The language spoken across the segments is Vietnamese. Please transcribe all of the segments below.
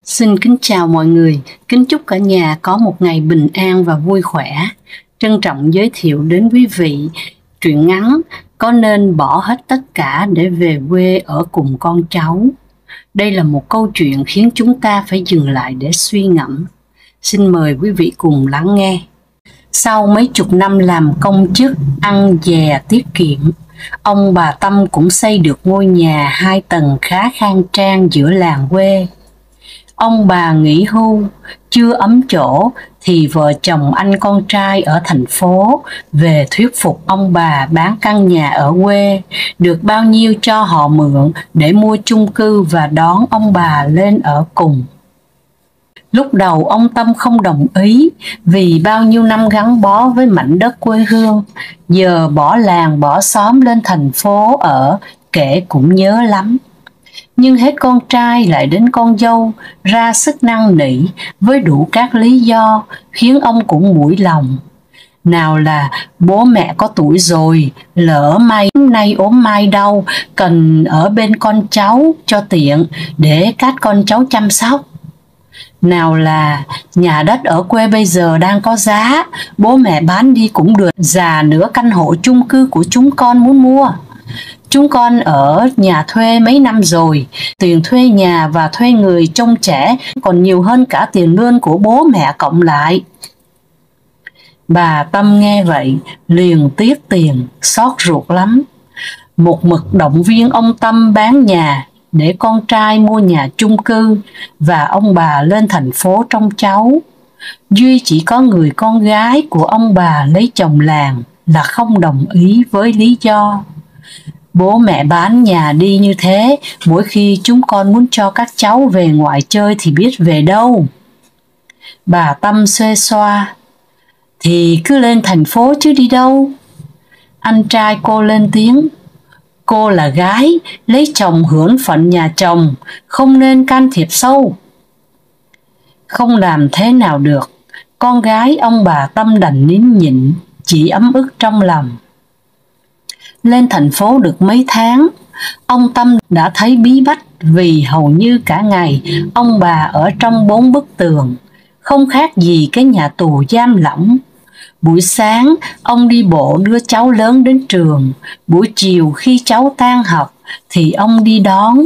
Xin kính chào mọi người, kính chúc cả nhà có một ngày bình an và vui khỏe. Trân trọng giới thiệu đến quý vị truyện ngắn Có nên bỏ hết tất cả để về quê ở cùng con cháu. Đây là một câu chuyện khiến chúng ta phải dừng lại để suy ngẫm. Xin mời quý vị cùng lắng nghe. Sau mấy chục năm làm công chức, ăn dè tiết kiệm, ông bà Tâm cũng xây được ngôi nhà 2 tầng khá khang trang giữa làng quê. Ông bà nghỉ hưu, chưa ấm chỗ thì vợ chồng anh con trai ở thành phố về thuyết phục ông bà bán căn nhà ở quê, được bao nhiêu cho họ mượn để mua chung cư và đón ông bà lên ở cùng. Lúc đầu ông Tâm không đồng ý vì bao nhiêu năm gắn bó với mảnh đất quê hương, giờ bỏ làng bỏ xóm lên thành phố ở kể cũng nhớ lắm. Nhưng hết con trai lại đến con dâu ra sức năn nỉ với đủ các lý do khiến ông cũng mũi lòng. Nào là bố mẹ có tuổi rồi, lỡ may nay ốm mai đau, cần ở bên con cháu cho tiện để các con cháu chăm sóc. Nào là nhà đất ở quê bây giờ đang có giá, bố mẹ bán đi cũng được, già nữa căn hộ chung cư của chúng con muốn mua. Chúng con ở nhà thuê mấy năm rồi, tiền thuê nhà và thuê người trông trẻ còn nhiều hơn cả tiền lương của bố mẹ cộng lại. Bà Tâm nghe vậy, liền tiếc tiền, xót ruột lắm. Một mực động viên ông Tâm bán nhà để con trai mua nhà chung cư và ông bà lên thành phố trông cháu. Duy chỉ có người con gái của ông bà lấy chồng làng là không đồng ý với lý do: bố mẹ bán nhà đi như thế, mỗi khi chúng con muốn cho các cháu về ngoại chơi thì biết về đâu. Bà Tâm xuê xoa: thì cứ lên thành phố chứ đi đâu. Anh trai cô lên tiếng: cô là gái, lấy chồng hưởng phận nhà chồng, không nên can thiệp sâu. Không làm thế nào được, con gái ông bà Tâm đành nín nhịn, chỉ ấm ức trong lòng. Lên thành phố được mấy tháng, ông Tâm đã thấy bí bách vì hầu như cả ngày ông bà ở trong 4 bức tường, không khác gì cái nhà tù giam lỏng. Buổi sáng, ông đi bộ đưa cháu lớn đến trường, buổi chiều khi cháu tan học thì ông đi đón.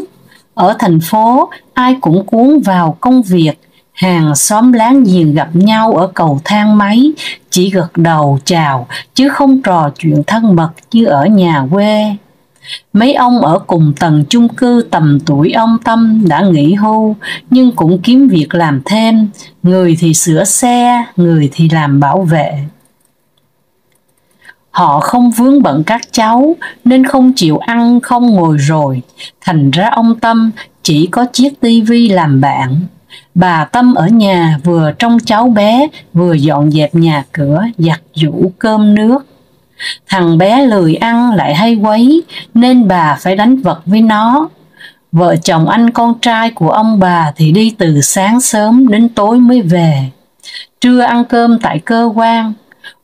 Ở thành phố, ai cũng cuốn vào công việc, hàng xóm láng giềng gặp nhau ở cầu thang máy, chỉ gật đầu chào chứ không trò chuyện thân mật như ở nhà quê. Mấy ông ở cùng tầng chung cư tầm tuổi ông Tâm đã nghỉ hưu nhưng cũng kiếm việc làm thêm, người thì sửa xe, người thì làm bảo vệ. Họ không vướng bận các cháu nên không chịu ăn không ngồi rồi, thành ra ông Tâm chỉ có chiếc tivi làm bạn. Bà Tâm ở nhà vừa trông cháu bé vừa dọn dẹp nhà cửa, giặt giũ cơm nước. Thằng bé lười ăn lại hay quấy nên bà phải đánh vật với nó. Vợ chồng anh con trai của ông bà thì đi từ sáng sớm đến tối mới về. Trưa ăn cơm tại cơ quan.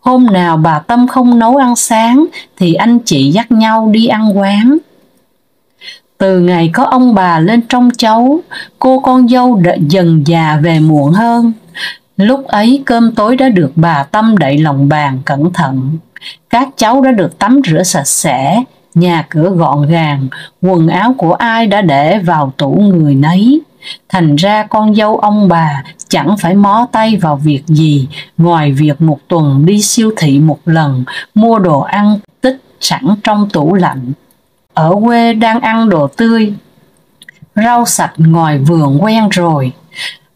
Hôm nào bà Tâm không nấu ăn sáng thì anh chị dắt nhau đi ăn quán. Từ ngày có ông bà lên trông cháu, cô con dâu đợi dần già về muộn hơn. Lúc ấy cơm tối đã được bà Tâm đậy lòng bàn cẩn thận. Các cháu đã được tắm rửa sạch sẽ, nhà cửa gọn gàng, quần áo của ai đã để vào tủ người nấy. Thành ra con dâu ông bà chẳng phải mó tay vào việc gì ngoài việc một tuần đi siêu thị một lần, mua đồ ăn tích sẵn trong tủ lạnh. Ở quê đang ăn đồ tươi, rau sạch ngoài vườn quen rồi.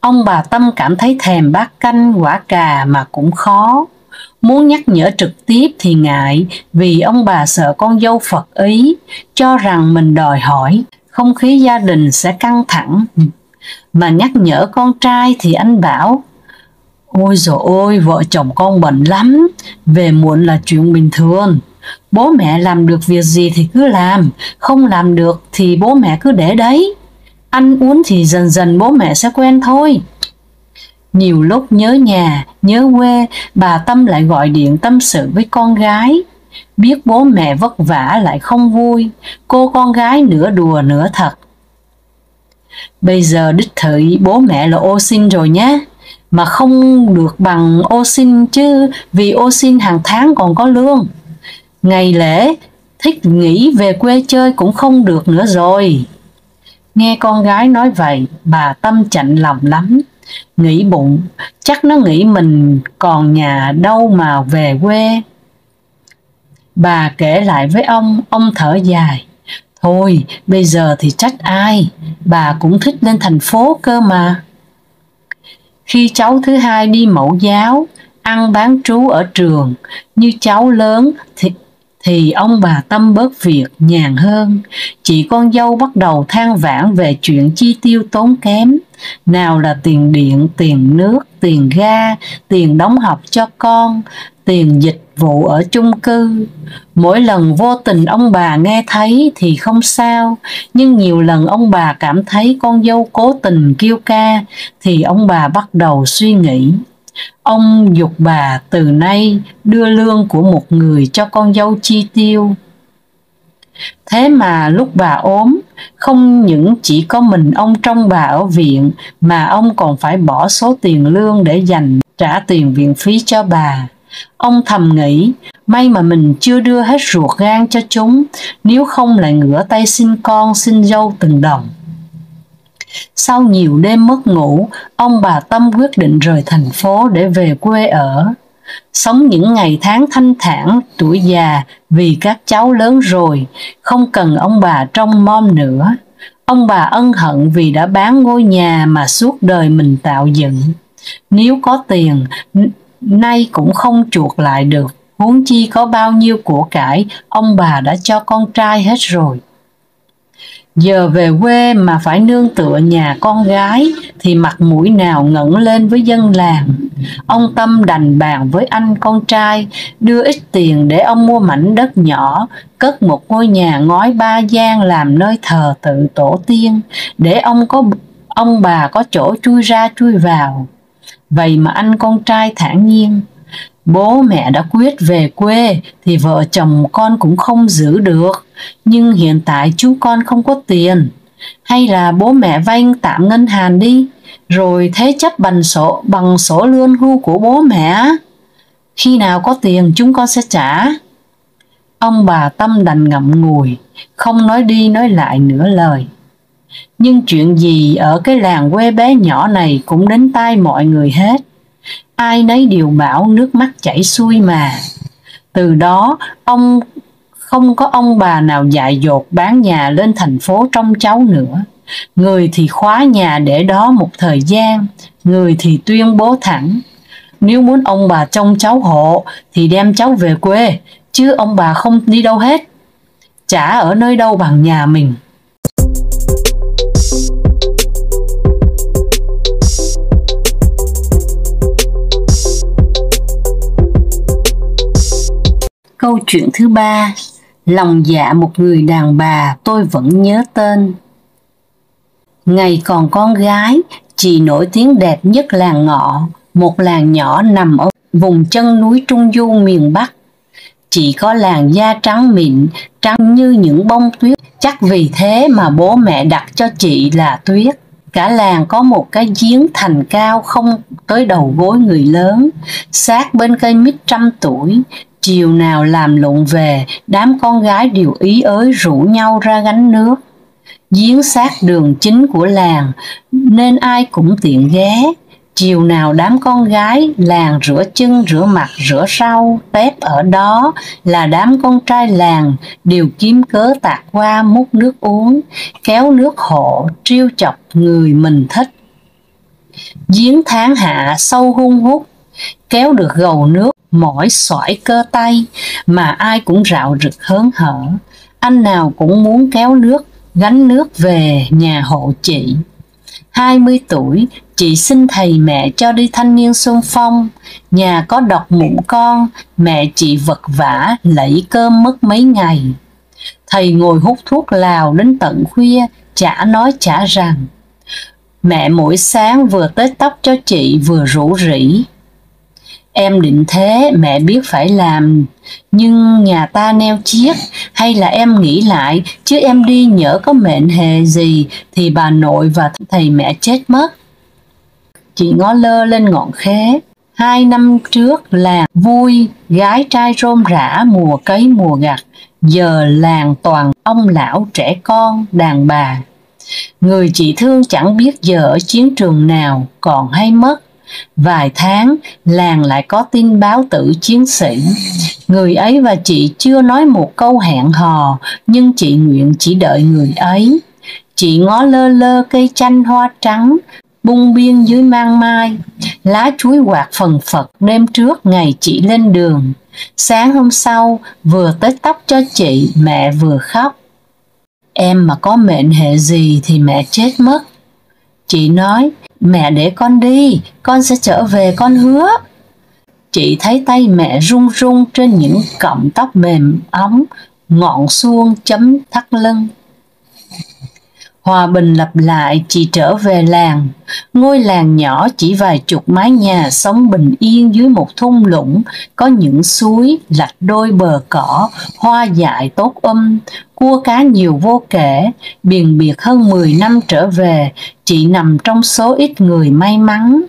Ông bà Tâm cảm thấy thèm bát canh quả cà mà cũng khó. Muốn nhắc nhở trực tiếp thì ngại vì ông bà sợ con dâu phật ý, cho rằng mình đòi hỏi, không khí gia đình sẽ căng thẳng. Mà nhắc nhở con trai thì anh bảo: ôi dồi ôi, vợ chồng con bận lắm, về muộn là chuyện bình thường. Bố mẹ làm được việc gì thì cứ làm, không làm được thì bố mẹ cứ để đấy. Ăn uống thì dần dần bố mẹ sẽ quen thôi. Nhiều lúc nhớ nhà, nhớ quê, bà Tâm lại gọi điện tâm sự với con gái. Biết bố mẹ vất vả lại không vui, cô con gái nửa đùa nửa thật: Bây giờ đích thị bố mẹ là ô xin rồi nhé, mà không được bằng ô xin chứ, vì ô xin hàng tháng còn có lương. Ngày lễ thích nghỉ về quê chơi cũng không được nữa rồi. Nghe con gái nói vậy, bà Tâm chạnh lòng lắm, nghĩ bụng chắc nó nghĩ mình còn nhà đâu mà về quê. Bà kể lại với ông thở dài. Thôi bây giờ thì trách ai, bà cũng thích lên thành phố cơ mà. Khi cháu thứ hai đi mẫu giáo, ăn bán trú ở trường, như cháu lớn thì ông bà Tâm bớt việc, nhàn hơn. Chị con dâu bắt đầu than vãn về chuyện chi tiêu tốn kém. Nào là tiền điện, tiền nước, tiền ga, tiền đóng học cho con, tiền dịch vụ ở chung cư. Mỗi lần vô tình ông bà nghe thấy thì không sao, nhưng nhiều lần ông bà cảm thấy con dâu cố tình kêu ca thì ông bà bắt đầu suy nghĩ. Ông giục bà từ nay đưa lương của một người cho con dâu chi tiêu. Thế mà lúc bà ốm, không những chỉ có mình ông trông bà ở viện, mà ông còn phải bỏ số tiền lương để dành trả tiền viện phí cho bà. Ông thầm nghĩ, may mà mình chưa đưa hết ruột gan cho chúng, nếu không lại ngửa tay xin con xin dâu từng đồng. Sau nhiều đêm mất ngủ, ông bà Tâm quyết định rời thành phố để về quê ở. Sống những ngày tháng thanh thản tuổi già vì các cháu lớn rồi, không cần ông bà trông nom nữa. Ông bà ân hận vì đã bán ngôi nhà mà suốt đời mình tạo dựng. Nếu có tiền, nay cũng không chuộc lại được, huống chi có bao nhiêu của cải ông bà đã cho con trai hết rồi. Giờ về quê mà phải nương tựa nhà con gái thì mặt mũi nào ngẩng lên với dân làng. Ông Tâm đành bàn với anh con trai đưa ít tiền để ông mua mảnh đất nhỏ, cất một ngôi nhà ngói 3 gian làm nơi thờ tự tổ tiên, để ông bà có chỗ chui ra chui vào. Vậy mà anh con trai thản nhiên, bố mẹ đã quyết về quê thì vợ chồng con cũng không giữ được, nhưng hiện tại chú con không có tiền. Hay là bố mẹ vay tạm ngân hàng đi, rồi thế chấp bằng sổ lương hưu của bố mẹ. Khi nào có tiền chúng con sẽ trả. Ông bà Tâm đành ngậm ngùi, không nói đi nói lại nửa lời. Nhưng chuyện gì ở cái làng quê bé nhỏ này cũng đến tai mọi người hết. Ai nấy đều bảo nước mắt chảy xuôi mà. Từ đó không có ông bà nào dại dột bán nhà lên thành phố trông cháu nữa. Người thì khóa nhà để đó một thời gian, người thì tuyên bố thẳng, nếu muốn ông bà trông cháu hộ thì đem cháu về quê, chứ ông bà không đi đâu hết. Chả ở nơi đâu bằng nhà mình. Câu chuyện thứ 3, lòng dạ một người đàn bà tôi vẫn nhớ tên. Ngày còn con gái, chị nổi tiếng đẹp nhất làng Ngọ, một làng nhỏ nằm ở vùng chân núi Trung Du miền Bắc. Chị có làn da trắng mịn, trắng như những bông tuyết, chắc vì thế mà bố mẹ đặt cho chị là Tuyết. Cả làng có một cái giếng thành cao không tới đầu gối người lớn, sát bên cây mít 100 tuổi. Chiều nào làm lụng về, đám con gái đều ý ới rủ nhau ra gánh nước. Giếng sát đường chính của làng nên ai cũng tiện ghé. Chiều nào đám con gái làng rửa chân, rửa mặt, rửa rau, tép ở đó là đám con trai làng đều kiếm cớ tạt qua múc nước uống, kéo nước hộ, trêu chọc người mình thích. Giếng tháng hạ sâu hun hút, kéo được gầu nước mỏi xoải cơ tay, mà ai cũng rạo rực hớn hở. Anh nào cũng muốn kéo nước, gánh nước về nhà hộ chị. 20 tuổi, chị xin thầy mẹ cho đi thanh niên xung phong. Nhà có độc mụn con, mẹ chị vật vã lẫy cơm mất mấy ngày. Thầy ngồi hút thuốc lào đến tận khuya, chả nói chả rằng. Mẹ mỗi sáng vừa tết tóc cho chị vừa rủ rỉ. Em định thế, mẹ biết phải làm, Nhưng nhà ta neo chiết, hay là em nghĩ lại, chứ em đi nhỡ có mệnh hệ gì thì bà nội và thầy mẹ chết mất. Chị ngó lơ lên ngọn khế. 2 năm trước làng vui, gái trai rôm rã mùa cấy mùa gặt, giờ làng toàn ông lão trẻ con, đàn bà. Người chị thương chẳng biết giờ ở chiến trường nào, còn hay mất. Vài tháng, làng lại có tin báo tử chiến sĩ. Người ấy và chị chưa nói một câu hẹn hò, nhưng chị nguyện chỉ đợi người ấy. Chị ngó lơ lơ cây chanh hoa trắng, bung biên dưới mang mai. Lá chuối quạt phần phật đêm trước ngày chị lên đường. Sáng hôm sau, vừa tết tóc cho chị, mẹ vừa khóc. Em mà có mệnh hệ gì thì mẹ chết mất. Chị nói, mẹ để con đi, con sẽ trở về, con hứa. Chị thấy tay mẹ run run trên những cọng tóc mềm óng, ngọn suông chấm thắt lưng. Hòa bình lặp lại, chị trở về làng. Ngôi làng nhỏ chỉ vài chục mái nhà sống bình yên dưới một thung lũng, có những suối lạch đôi bờ cỏ, hoa dại tốt cua cá nhiều vô kể. Biền biệt hơn 10 năm trở về, chị nằm trong số ít người may mắn.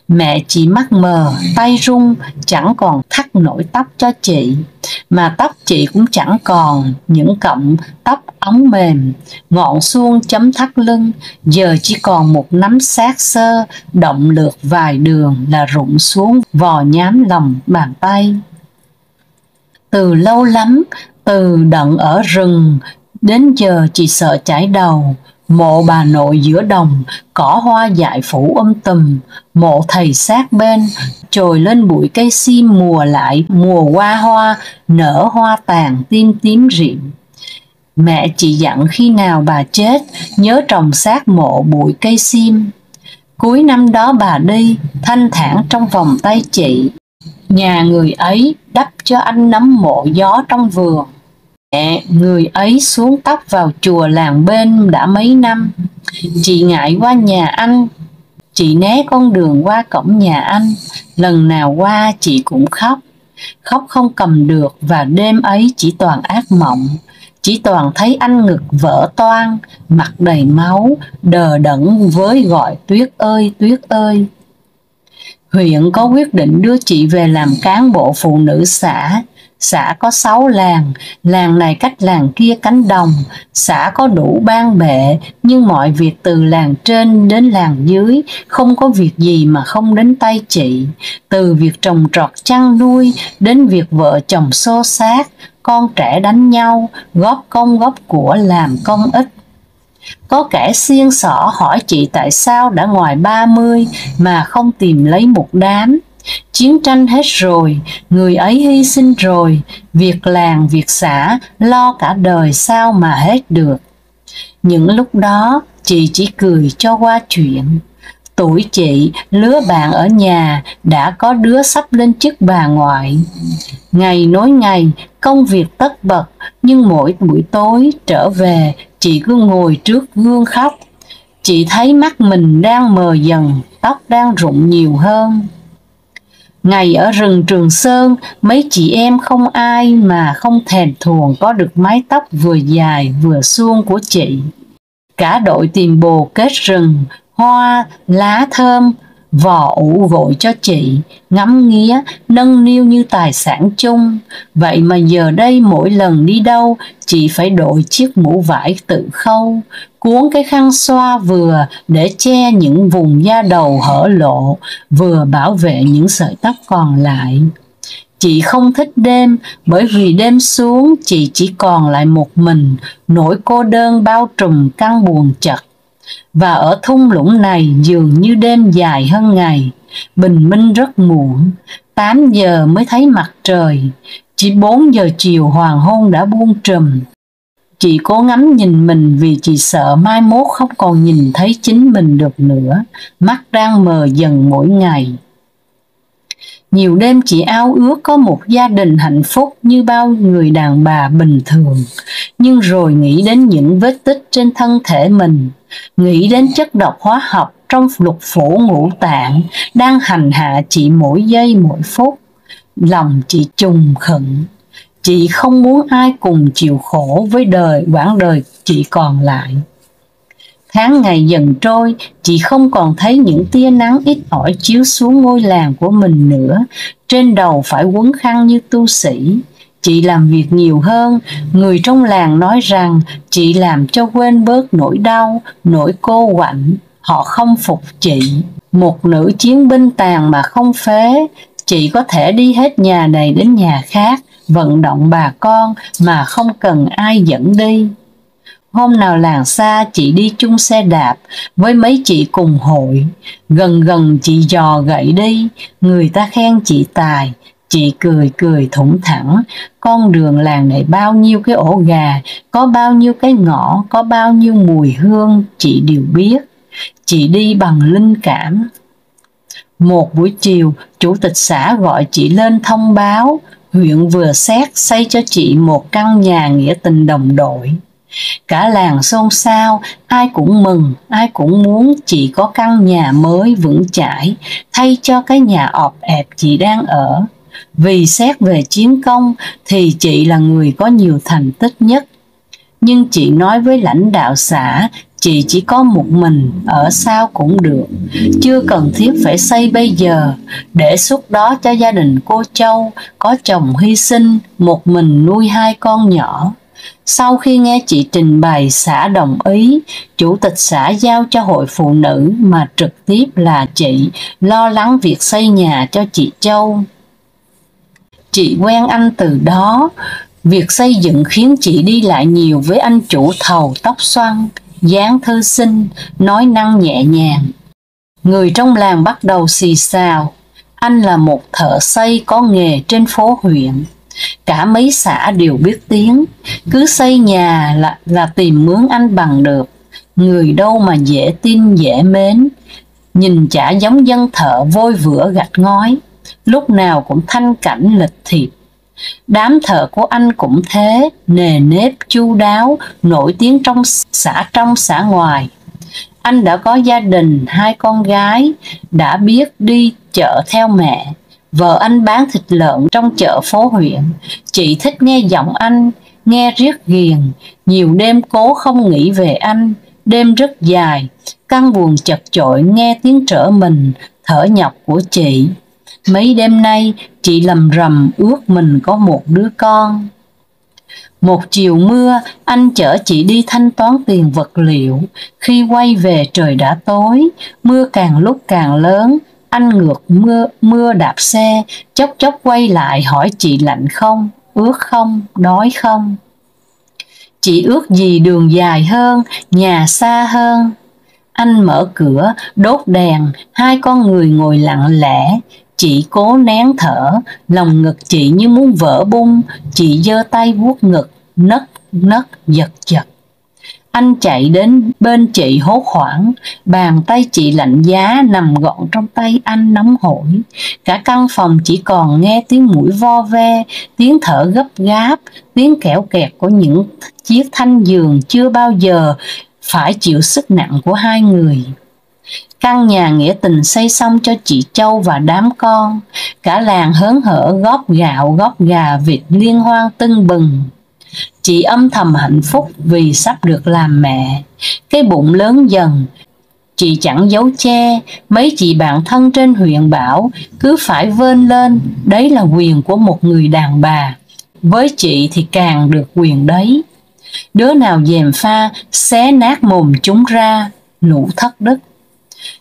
Mẹ chị mắt mờ, tay run, chẳng còn thắt nổi tóc cho chị, mà tóc chị cũng chẳng còn những cọng tóc óng mềm, ngọn suông chấm thắt lưng, giờ chỉ còn một nắm xác xơ, động lượt vài đường là rụng xuống vò nhám lòng bàn tay. Từ lâu lắm, từ đận ở rừng, đến giờ chị sợ chảy đầu. Mộ bà nội giữa đồng, cỏ hoa dại phủ tùm, mộ thầy sát bên, trồi lên bụi cây sim mùa lại, mùa qua hoa, nở hoa tàn tím tím rịm. Mẹ chị dặn khi nào bà chết, nhớ trồng xác mộ bụi cây sim. Cuối năm đó bà đi, thanh thản trong vòng tay chị. Nhà người ấy đắp cho anh nấm mộ gió trong vườn. Mẹ người ấy xuống tóc vào chùa làng bên đã mấy năm. Chị ngại qua nhà anh, chị né con đường qua cổng nhà anh. Lần nào qua chị cũng khóc, khóc không cầm được, và đêm ấy chỉ toàn ác mộng. Chỉ toàn thấy anh ngực vỡ toang, mặt đầy máu, đờ đẫn với gọi Tuyết ơi, Tuyết ơi. Huyện có quyết định đưa chị về làm cán bộ phụ nữ xã. Xã có 6 làng, làng này cách làng kia cánh đồng. Xã có đủ ban bệ, nhưng mọi việc từ làng trên đến làng dưới, không có việc gì mà không đến tay chị. Từ việc trồng trọt chăn nuôi đến việc vợ chồng xô xát, con trẻ đánh nhau, góp công góp của làm công ích. Có kẻ xiên xỏ hỏi chị tại sao đã ngoài 30 mà không tìm lấy một đám. Chiến tranh hết rồi, người ấy hy sinh rồi, việc làng việc xã lo cả đời sao mà hết được. Những lúc đó chị chỉ cười cho qua chuyện. Tuổi chị, lứa bạn ở nhà đã có đứa sắp lên chức bà ngoại. Ngày nối ngày, công việc tất bật, nhưng mỗi buổi tối trở về, chị cứ ngồi trước gương khóc. Chị thấy mắt mình đang mờ dần, tóc đang rụng nhiều hơn. Ngày ở rừng Trường Sơn, mấy chị em không ai mà không thèm thuồng có được mái tóc vừa dài vừa suông của chị. Cả đội tìm bồ kết rừng, hoa, lá thơm, vò ủ gội cho chị, ngắm nghía, nâng niu như tài sản chung. Vậy mà giờ đây mỗi lần đi đâu, chị phải đội chiếc mũ vải tự khâu, cuốn cái khăn xoa vừa để che những vùng da đầu hở lộ, vừa bảo vệ những sợi tóc còn lại. Chị không thích đêm, bởi vì đêm xuống chị chỉ còn lại một mình, nỗi cô đơn bao trùm căn buồng chật. Và ở thung lũng này dường như đêm dài hơn ngày, bình minh rất muộn, 8 giờ mới thấy mặt trời, chỉ 4 giờ chiều hoàng hôn đã buông trùm. Chị cố ngắm nhìn mình vì chị sợ mai mốt không còn nhìn thấy chính mình được nữa, mắt đang mờ dần mỗi ngày. Nhiều đêm chị ao ước có một gia đình hạnh phúc như bao người đàn bà bình thường, nhưng rồi nghĩ đến những vết tích trên thân thể mình, nghĩ đến chất độc hóa học trong lục phủ ngũ tạng đang hành hạ chị mỗi giây mỗi phút, lòng chị trùng khựng. Chị không muốn ai cùng chịu khổ với quãng đời chị còn lại. Tháng ngày dần trôi, chị không còn thấy những tia nắng ít ỏi chiếu xuống ngôi làng của mình nữa. Trên đầu phải quấn khăn như tu sĩ. Chị làm việc nhiều hơn. Người trong làng nói rằng chị làm cho quên bớt nỗi đau, nỗi cô quạnh. Họ không phục chị. Một nữ chiến binh tàn mà không phế. Chị có thể đi hết nhà này đến nhà khác, vận động bà con mà không cần ai dẫn đi. Hôm nào làng xa chị đi chung xe đạp với mấy chị cùng hội, gần gần chị dò gậy đi, người ta khen chị tài, chị cười cười thủng thẳng. Con đường làng này bao nhiêu cái ổ gà, có bao nhiêu cái ngõ, có bao nhiêu mùi hương chị đều biết. Chị đi bằng linh cảm. Một buổi chiều, chủ tịch xã gọi chị lên thông báo huyện vừa xét xây cho chị một căn nhà nghĩa tình đồng đội. Cả làng xôn xao, ai cũng mừng, ai cũng muốn chị có căn nhà mới vững chãi, thay cho cái nhà ọp ẹp chị đang ở. Vì xét về chiến công thì chị là người có nhiều thành tích nhất. Nhưng chị nói với lãnh đạo xã, chị chỉ có một mình, ở sao cũng được, chưa cần thiết phải xây bây giờ, để suốt đó cho gia đình cô Châu, có chồng hy sinh, một mình nuôi 2 con nhỏ. Sau khi nghe chị trình bày, xã đồng ý, chủ tịch xã giao cho hội phụ nữ mà trực tiếp là chị lo lắng việc xây nhà cho chị Châu. Chị quen anh từ đó. Việc xây dựng khiến chị đi lại nhiều với anh chủ thầu tóc xoăn, dáng thư sinh, nói năng nhẹ nhàng. Người trong làng bắt đầu xì xào, anh là một thợ xây có nghề trên phố huyện. Cả mấy xã đều biết tiếng, cứ xây nhà là tìm mướn anh bằng được. Người đâu mà dễ tin dễ mến, nhìn chả giống dân thợ vôi vữa gạch ngói, lúc nào cũng thanh cảnh lịch thiệp. Đám thợ của anh cũng thế, nề nếp chu đáo, nổi tiếng trong xã ngoài. Anh đã có gia đình 2 con gái, đã biết đi chợ theo mẹ. Vợ anh bán thịt lợn trong chợ phố huyện. Chị thích nghe giọng anh, nghe riết ghiền. Nhiều đêm cố không nghĩ về anh, đêm rất dài. Căn buồn chật chội nghe tiếng trở mình, thở nhọc của chị. Mấy đêm nay, chị lầm rầm ước mình có một đứa con. Một chiều mưa, anh chở chị đi thanh toán tiền vật liệu. Khi quay về trời đã tối, mưa càng lúc càng lớn. Anh ngược mưa đạp xe, chốc chốc quay lại hỏi chị lạnh không, ướt không, đói không. Chị ước gì đường dài hơn, nhà xa hơn. Anh mở cửa, đốt đèn, 2 con người ngồi lặng lẽ. Chị cố nén thở, lòng ngực chị như muốn vỡ bung. Chị giơ tay vuốt ngực, nấc nấc giật giật. Anh chạy đến bên chị hốt hoảng, bàn tay chị lạnh giá nằm gọn trong tay anh nóng hổi. Cả căn phòng chỉ còn nghe tiếng mũi vo ve, tiếng thở gấp gáp, tiếng kẽo kẹt của những chiếc thanh giường chưa bao giờ phải chịu sức nặng của 2 người. Căn nhà nghĩa tình xây xong cho chị Châu và đám con. Cả làng hớn hở góp gạo góp gà vịt liên hoan tưng bừng. Chị âm thầm hạnh phúc vì sắp được làm mẹ. Cái bụng lớn dần. Chị chẳng giấu che, mấy chị bạn thân trên huyện bảo cứ phải vênh lên, đấy là quyền của một người đàn bà. Với chị thì càng được quyền đấy. Đứa nào gièm pha, xé nát mồm chúng ra, lũ thất đức.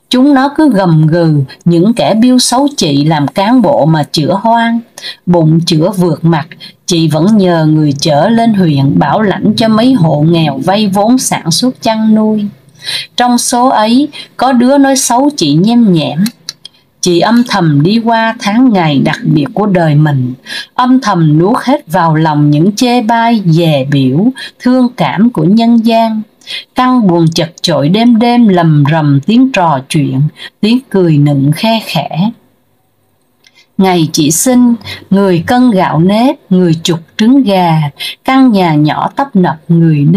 Chúng nó cứ gầm gừ, những kẻ biêu xấu chị làm cán bộ mà chữa hoang. Bụng chữa vượt mặt, chị vẫn nhờ người chở lên huyện bảo lãnh cho mấy hộ nghèo vay vốn sản xuất chăn nuôi. Trong số ấy, có đứa nói xấu chị nhem nhẽm. Chị âm thầm đi qua tháng ngày đặc biệt của đời mình, âm thầm nuốt hết vào lòng những chê bai, dè biểu, thương cảm của nhân gian. Căn buồn chật chội đêm đêm lầm rầm tiếng trò chuyện, tiếng cười nựng khe khẽ. Ngày chị sinh, người cân gạo nếp, người chục trứng gà, căn nhà nhỏ tấp nập người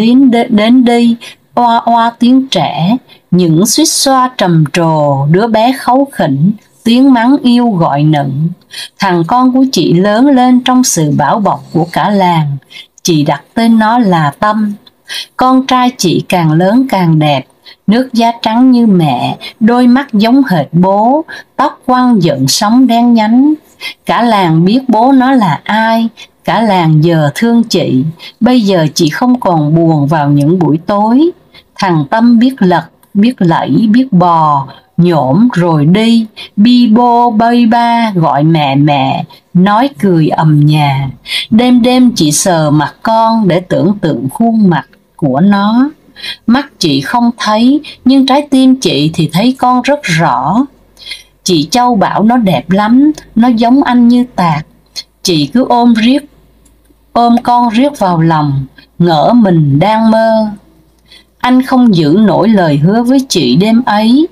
đến đi, oa oa tiếng trẻ, những suýt xoa trầm trồ, đứa bé kháu khỉnh, tiếng mắng yêu gọi nựng. Thằng con của chị lớn lên trong sự bảo bọc của cả làng. Chị đặt tên nó là Tâm. Con trai chị càng lớn càng đẹp, nước da trắng như mẹ, đôi mắt giống hệt bố, tóc quăn dựng sóng đen nhánh. Cả làng biết bố nó là ai, cả làng giờ thương chị. Bây giờ chị không còn buồn vào những buổi tối. Thằng Tâm biết lật, biết lẫy, biết bò, nhổm rồi đi, bi bô bơi ba gọi mẹ mẹ, nói cười ầm nhà. Đêm đêm chị sờ mặt con để tưởng tượng khuôn mặt của nó. Mắt chị không thấy, nhưng trái tim chị thì thấy con rất rõ. Chị Châu bảo nó đẹp lắm, nó giống anh như tạc. Chị cứ ôm con riết vào lòng, ngỡ mình đang mơ. Anh không giữ nổi lời hứa với chị đêm ấy.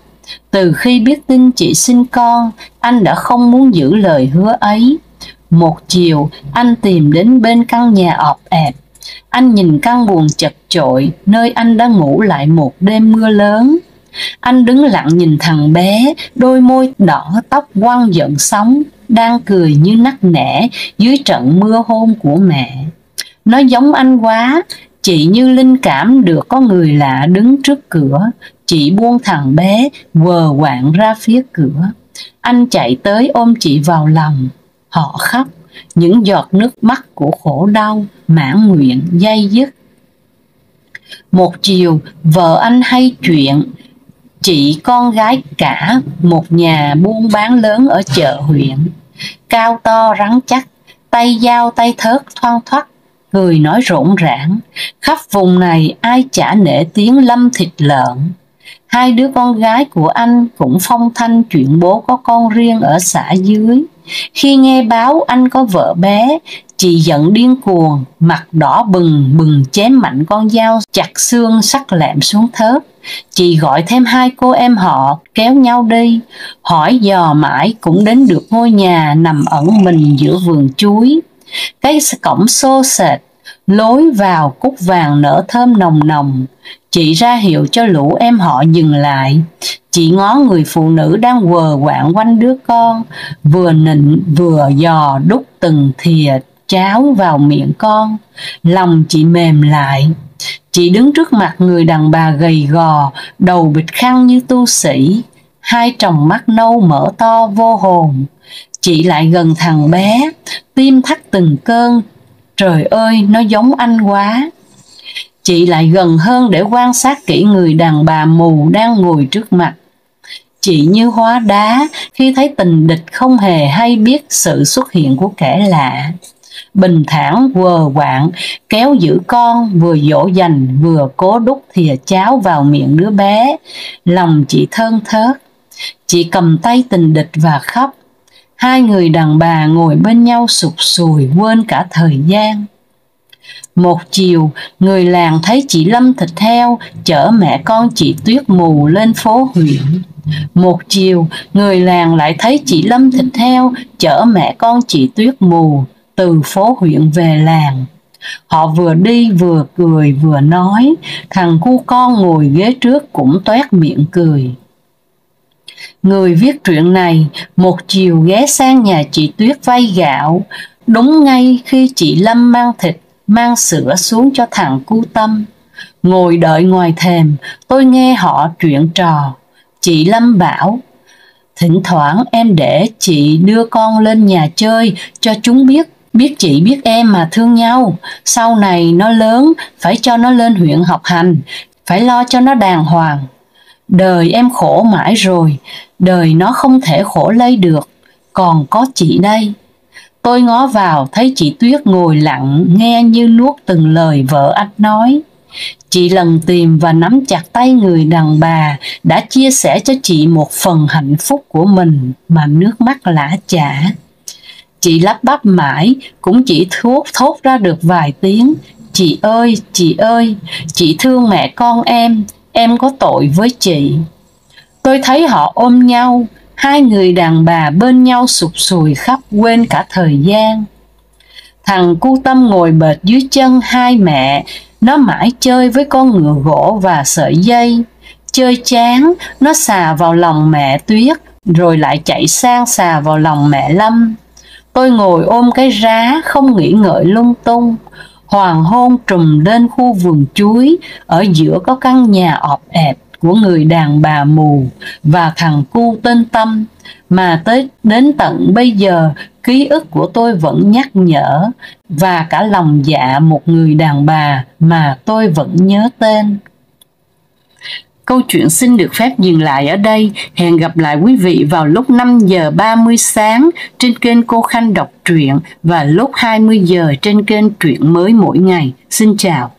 Từ khi biết tin chị sinh con, anh đã không muốn giữ lời hứa ấy. Một chiều, anh tìm đến bên căn nhà ọp ẹp. Anh nhìn căn buồng chật chội, nơi anh đã ngủ lại một đêm mưa lớn. Anh đứng lặng nhìn thằng bé, đôi môi đỏ, tóc quăn giận sóng, đang cười như nắc nẻ dưới trận mưa hôn của mẹ. Nó giống anh quá. Chị như linh cảm được có người lạ đứng trước cửa. Chị buông thằng bé, quờ quạng ra phía cửa. Anh chạy tới ôm chị vào lòng. Họ khóc, những giọt nước mắt của khổ đau, mãn nguyện, day dứt. Một chiều, vợ anh hay chuyện, chị con gái cả một nhà buôn bán lớn ở chợ huyện. Cao to rắn chắc, tay dao tay thớt thoăn thoắt, người nói rộn rãng. Khắp vùng này ai chả nể tiếng Lâm thịt lợn. Hai đứa con gái của anh cũng phong thanh chuyện bố có con riêng ở xã dưới. Khi nghe báo anh có vợ bé, chị giận điên cuồng, mặt đỏ bừng bừng chém mạnh con dao chặt xương sắc lẹm xuống thớt. Chị gọi thêm hai cô em họ kéo nhau đi, hỏi dò mãi cũng đến được ngôi nhà nằm ẩn mình giữa vườn chuối. Cái cổng xô xệch, lối vào cúc vàng nở thơm nồng nồng. Chị ra hiệu cho lũ em họ dừng lại. Chị ngó người phụ nữ đang quờ quạng quanh đứa con, vừa nịnh vừa dò đút từng thìa cháo vào miệng con. Lòng chị mềm lại. Chị đứng trước mặt người đàn bà gầy gò, đầu bịt khăn như tu sĩ, hai tròng mắt nâu mở to vô hồn. Chị lại gần thằng bé, tim thắt từng cơn. Trời ơi, nó giống anh quá. Chị lại gần hơn để quan sát kỹ người đàn bà mù đang ngồi trước mặt. Chị như hóa đá khi thấy tình địch không hề hay biết sự xuất hiện của kẻ lạ. Bình thản quờ quạng kéo giữ con, vừa dỗ dành vừa cố đút thìa cháo vào miệng đứa bé. Lòng chị thơn thớt. Chị cầm tay tình địch và khóc. Hai người đàn bà ngồi bên nhau sụt sùi quên cả thời gian. Một chiều, người làng thấy chị Lâm thịt heo chở mẹ con chị Tuyết mù lên phố huyện. Một chiều, người làng lại thấy chị Lâm thịt heo chở mẹ con chị Tuyết mù từ phố huyện về làng. Họ vừa đi vừa cười vừa nói, thằng cu con ngồi ghế trước cũng toét miệng cười. Người viết truyện này một chiều ghé sang nhà chị Tuyết vay gạo, đúng ngay khi chị Lâm mang thịt, mang sữa xuống cho thằng cu Tâm. Ngồi đợi ngoài thềm, tôi nghe họ chuyện trò. Chị Lâm bảo, thỉnh thoảng em để chị đưa con lên nhà chơi cho chúng biết chị biết em mà thương nhau. Sau này nó lớn, phải cho nó lên huyện học hành, phải lo cho nó đàng hoàng. Đời em khổ mãi rồi, đời nó không thể khổ lây được, còn có chị đây. Tôi ngó vào thấy chị Tuyết ngồi lặng nghe như nuốt từng lời vợ anh nói. Chị lần tìm và nắm chặt tay người đàn bà đã chia sẻ cho chị một phần hạnh phúc của mình mà nước mắt lã chả. Chị lắp bắp mãi cũng chỉ thốt ra được vài tiếng. Chị ơi, chị thương mẹ con em có tội với chị. Tôi thấy họ ôm nhau, hai người đàn bà bên nhau sụt sùi khắp quên cả thời gian. Thằng cu Tâm ngồi bệt dưới chân hai mẹ, nó mãi chơi với con ngựa gỗ và sợi dây. Chơi chán, nó xà vào lòng mẹ Tuyết, rồi lại chạy sang xà vào lòng mẹ Lâm. Tôi ngồi ôm cái rá không nghĩ ngợi lung tung. Hoàng hôn trùm lên khu vườn chuối, ở giữa có căn nhà ọp ẹp của người đàn bà mù và thằng cu tên Tâm, mà đến tận bây giờ ký ức của tôi vẫn nhắc nhở, và cả lòng dạ một người đàn bà mà tôi vẫn nhớ tên. Câu chuyện xin được phép dừng lại ở đây. Hẹn gặp lại quý vị vào lúc 5 giờ 30 sáng trên kênh Cô Khanh đọc truyện và lúc 20 giờ trên kênh Truyện Mới Mỗi Ngày. Xin chào.